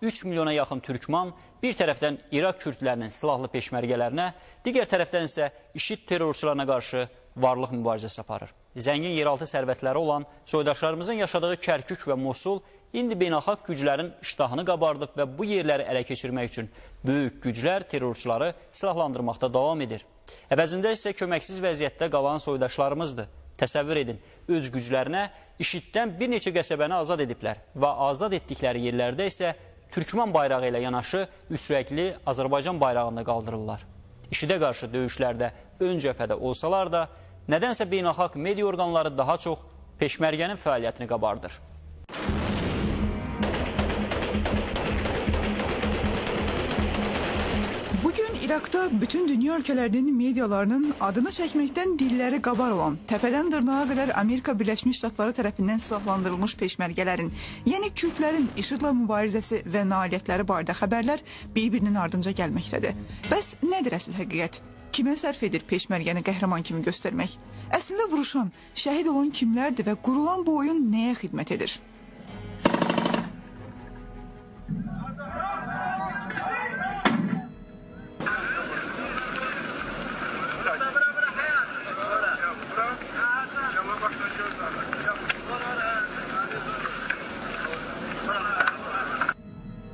3 milyona yaxın türkman bir tərəfdən İraq kürdlərinin silahlı peşmərgələrinə, digər tərəfdən isə IŞİD terrorçularına qarşı varlıq mübarizəsi aparır. Zəngin yeraltı sərvətləri olan soydaşlarımızın yaşadığı Kərkük və Mosul indi beynəlxalq güclərin iştahını qabardıb və bu yerləri ələ keçirmək üçün böyük güclər terrorçuları silahlandırmaqda davam edir. Əvəzində isə köməksiz vəziyyətdə qalan soydaşlarımızdır. Təsəvvür edin, öz güclərinə IŞİD-dən bir neçə qəsəbəni azad ediblər və azad etdikləri yerlərdə isə Türkmen bayrağı ilə yanaşı üç-rəngli Azərbaycan bayrağında qaldırırlar. IŞİD-ə qarşı döyüşlərdə ön cəbhədə olsalar da, nədənsə beynəlxalq media orqanları daha çox peşmərgənin fəaliyyətini qabardır. İraqda bütün dünya ölkələrinin medialarının adını çəkməkdən dilləri qabar olan, təpədən dırnağa qədər Amerika Birləşmiş Ştatları tərəfindən silahlandırılmış peşmərgələrin, yəni Kürdlərin IŞİD-la mübarizəsi və nailiyyətləri barədə xəbərlər bir-birinin ardınca gəlməkdədir. Bəs nədir əsl həqiqət? Kimə sərf edir peşmərgəni qəhrəman kimi göstərmək? Əslində vuruşan, şəhid olan kimlərdir və qurulan bu oyun nəyə xidmət edir?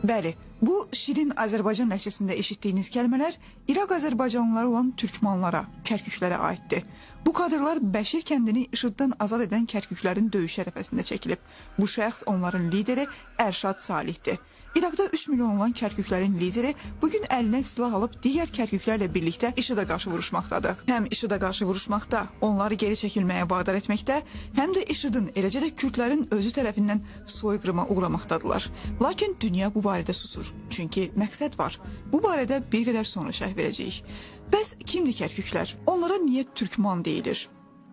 Bəli, bu şirin Azərbaycan ləhcəsində eşitdiyiniz kəlmələr İraq Azərbaycanlıları olan türkmanlara, kərküklərə aiddir. Bu kadrlar Bəşir kəndini IŞİD-dən azad edən kərküklərin döyüş ərəfəsində çəkilib. Bu şəxs onların lideri Ərşad Salihdir. İraqda 3 milyon olan kərküklərin lideri bugün əlinə silah alıb digər kərküklərlə birlikdə IŞİD-ə qarşı vuruşmaqdadır. Həm IŞİD-ə qarşı vuruşmaqda, onları geri çəkilməyə vadar etməkdə, həm də IŞİD-in, eləcə də kürdlərin özü tərəfindən soyqırıma uğramaqdadılar. Lakin dünya bu barədə susur. Çünki məqsəd var. Bu barədə bir qədər sonra şərh verəcəyik. Bəs kimdir kərküklər? Onlara niyə türkman deyilir?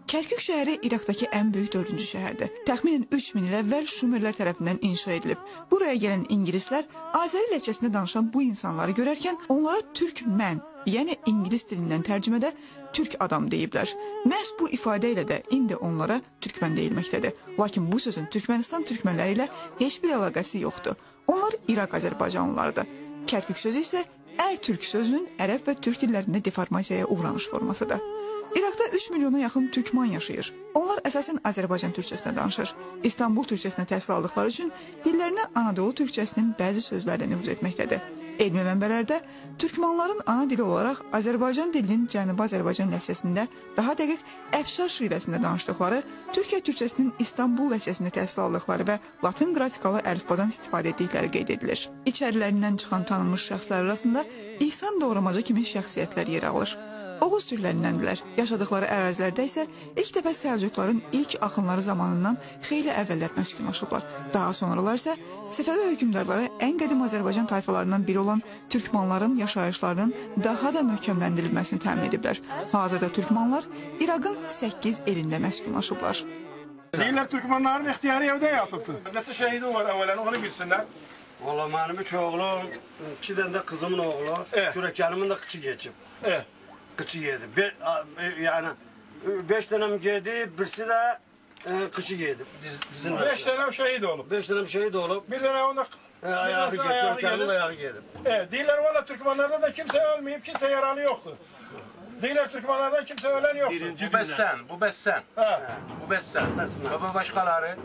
Kərkük şəhəri İraqdakı ən böyük 4-cü şəhərdir. Təxminən 3000 il əvvəl Şumerlər tərəfindən inşa edilib. Buraya gələn ingilislər Azəri ləhcəsində danışan bu insanları görərkən onlara türkmən, yəni ingilis dilindən tərcümədə türk adam deyiblər. Məhz bu ifadə ilə də indi onlara türkmən deyilməkdədir. Lakin bu sözün Türkmənistan türkmənləri ilə heç bir əlaqəsi yoxdur. Onlar İraq Azərbaycanlılardır. Kərkük sözü isə Ər-Türk sözünün ərəb və türk dillərində deformasiyaya uğramış formasıdır. İraqda 3 milyona yaxın türkman yaşayır. Onlar əsasən Azərbaycan türkçəsində danışır. İstanbul türkçəsində təhsil aldıqları üçün dillərinə Anadolu türkçəsinin bəzi sözləri nüfuz etməkdədir. Elmi mənbələrdə türkmanların ana dili olaraq Azərbaycan dilinin Cənubi Azərbaycan ləhcəsində, daha dəqiq Əfşar şivəsində danışdıqları, Türkiyə türkçəsinin İstanbul ləhcəsində təhsil aldıqları və latın qrafikalı əlifbadan istifadə etdikləri qeyd edilir. İçərilərindən çıxan tanınmış şəxslər arasında İhsan Doğramacı kimi şəxsiyyətlər yer alır. Oğuz türklərindəndirlər. Yaşadıkları ərazilərdə isə ilk dəfə Səlcuqların ilk axınları zamanından xeyli əvvəllər məskunlaşıblar. Daha sonralar isə Səfəvi hökmdarları ən qədim Azərbaycan tayfalarından biri olan türkmanların yaşayışlarının daha da möhkəmləndirilməsini təmin ediblər. Hazırda türkmanlar İraqın 8 elində məskunlaşıblar. Deyirlər türkmanların ixtiyarı evdə yatıbdır. Nəsə şəhidi var əvvələn, onu bilsinlər. Valla mənim 3 oğlum, 2 dənə də qızımın oğlu, kürəkənimin də qıçı geçib. Qıçı yedi. Yani 5 dönem yedi, birisi de kıçı yedi. 5 dönem şehit olup. 5 dönem şehit olup. Bir dönem onda ayağı yedi. Ayağı yedi. Deyirlər valla Türkmenlarda da kimse ölmeyip kimse yaralı yoktu. Deyirlər Türkmenlardan kimse ölen yoktu. Bu bəsən. Bu bəsən. Baba başqaları.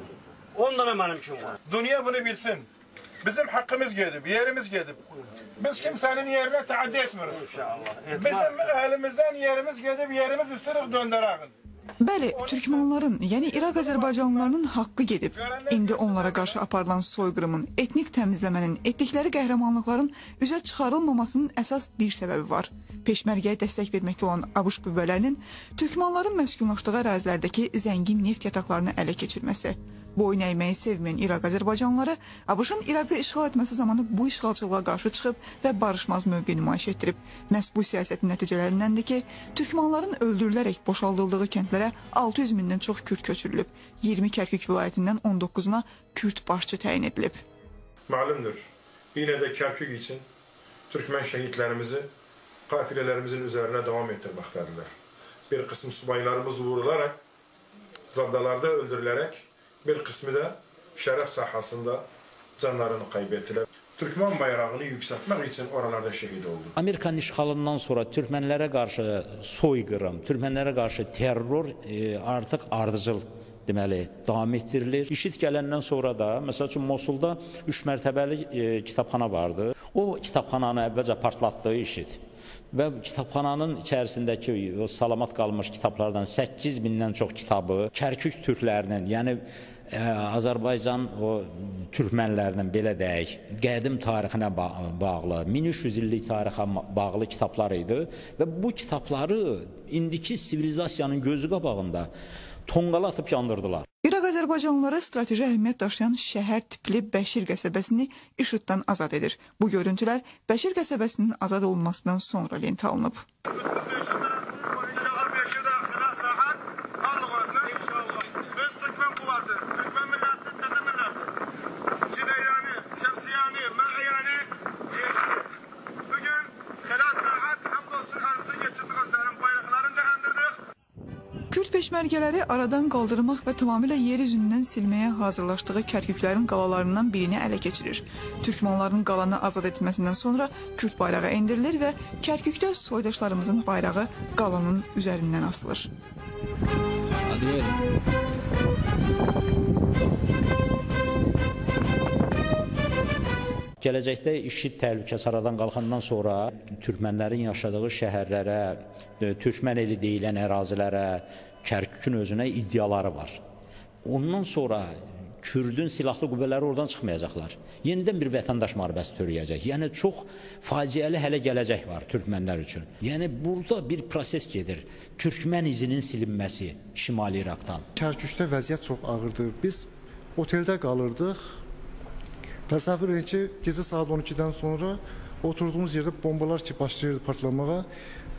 10 dönem benim kim var. Dünya bunu bilsin. Bizim hakkımız gidip, yerimiz gidip. Biz kimsenin yerine taaddi etmiyoruz. İnşallah. Bizim elimizden yerimiz gidip, yerimiz ısırıp döndürəğin. Bəli, türkmanların, yəni İraq Azərbaycanlılarının haqqı gedib. İndi onlara qarşı aparılan soyqırımın, etnik təmizləmənin, etdikləri qəhrəmanlıqların üzə çıxarılmamasının əsas bir səbəbi var. Peşmərgəyə dəstək verməkdə olan ABŞ qüvvələrinin türkmanların məskunlaşdığı ərazilərdəki zəngin neft yataqlarını ələ keçirməsi. Boyun əyməyi sevməyən İraq Azərbaycanlıları ABŞ-ın İraqı işğal etməsi zamanı bu işğalçılığa qarşı çıxıb və barışmaz mövqe nümayiş etdirib. Məhz bu siyasətin nəticələrindəndir ki, türkmanların öldürülərək boşaldıldığı kəndlərə 600 mindən çox kürd köçürülüb. 20 Kərkük vilayətindən 19-una kürd başçı təyin edilib. Malumdur, yine de Kərkük için Türkmen şehitlerimizi kafilelerimizin üzerine devam ettirmektedirler. Bir kısım subaylarımız vurularak, zaddalarda öldürülerek, bir kısmı da şərəf sahasında canlarını kaybettiler. Türkmen bayrağını yükseltmek için oralarda şehit oldu. Amerikanın işğalından sonra Türkmenlərə qarşı soyqırım, Türkmenlərə qarşı terror artıq ardıcıl deməli davam etdirilir. İşit gələndən sonra da məsəl üçün Mosulda 3 mərtəbəli kitabxana vardı. O kitabxananı əvvəlcə partlatdığı IŞİD və kitabxananın içərisindəki o salamat qalmış kitablardan 8000-dən çox kitabı Kərkük türklərinin, yəni Azərbaycan o türkmənlərinin belə deyək, qədim tarixinə bağlı, 1300 illik tarixə bağlı kitablar idi və bu kitabları indiki sivilizasiyanın gözü qabağında tonqala atıb yandırdılar. İraq azərbaycanlıları strateji əhəmiyyət daşıyan şəhər tipli Bəşir qəsəbəsini IŞİD-dən azad edir. Bu görüntülər Bəşir qəsəbəsinin azad olunmasından sonra lentə alınıb. Kürd peşmərgələri aradan qaldırmaq və tamamilə yer üzündən silməyə hazırlaşdığı Kərküklərin qalalarından birini ələ keçirir. Türkmenlərin qalanı azad etməsindən sonra Kürd bayrağı endirilir və Kərkükdə soydaşlarımızın bayrağı qalanın üzərindən asılır. Gələcəkdə IŞİD təhlükəsi aradan qalxandan sonra türkmənlərin yaşadığı şəhərlərə, türkmən eli deyilən ərazilərə, Kərkükün özünə iddiaları var. Ondan sonra Kürdün silahlı qüvvələri oradan çıxmayacaqlar. Yenidən bir vətəndaş müharibəsi törəyəcək. Yəni çox faciəli hələ gələcək var türkmənlər üçün. Yəni burada bir proses gedir. Türkmən izinin silinməsi Şimali İraqdan. Kərkükdə vəziyyət çox ağırdır. Biz oteldə qalırdıq. Təsəvvür edin ki, gecə saat 12-dən sonra oturduğumuz yerdə bombalar ki başlayırdı partlamağa,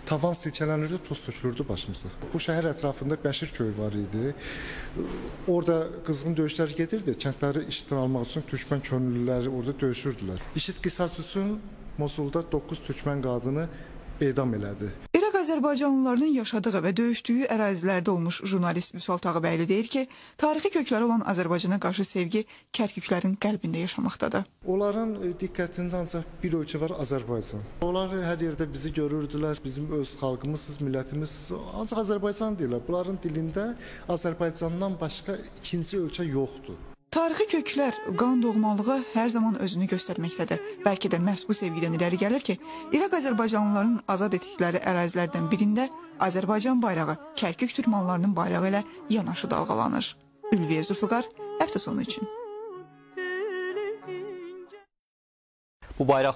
tavan silkələnirdi, toz tökülürdü başımıza. Bu şəhər ətrafında Bəşir köyü var idi. Orada qızğın döyüşlər gedirdi. Kəndləri işğal almaq üçün türkmən könüllüləri orada döyüşürdülər. IŞİD qisas üçün Mosulda 9 türkmən qadını edam elədi. İraq azərbaycanlılarının yaşadığı və döyüşdüyü ərazilərdə olmuş jurnalist Vüsal Tağıbəyli deyir ki, tarixi kökləri olan Azərbaycana qarşı sevgi Kərküklərin qəlbində yaşamaqdadır. Onların diqqətində ancaq bir ölkə var, Azərbaycan. Onlar hər yerdə bizi görürdülər, bizim öz xalqımızsız, millətimizsiz, ancaq Azərbaycan deyirlər. Bunların dilində Azərbaycandan başqa ikinci ölkə yoxdur. Tarixi köklər, qan doğmalığı hər zaman özünü göstərməkdədir. Bəlkə də məhz bu sevgidən irəli gəlir ki, İraq azərbaycanlılarının azad etdikləri ərazilərdən birində Azərbaycan bayrağı Kərkük türkmenlərinin bayrağı ilə yanaşı dalğalanır. Ülviyə Zülfüqar, həftə sonu üçün. Bu bayraq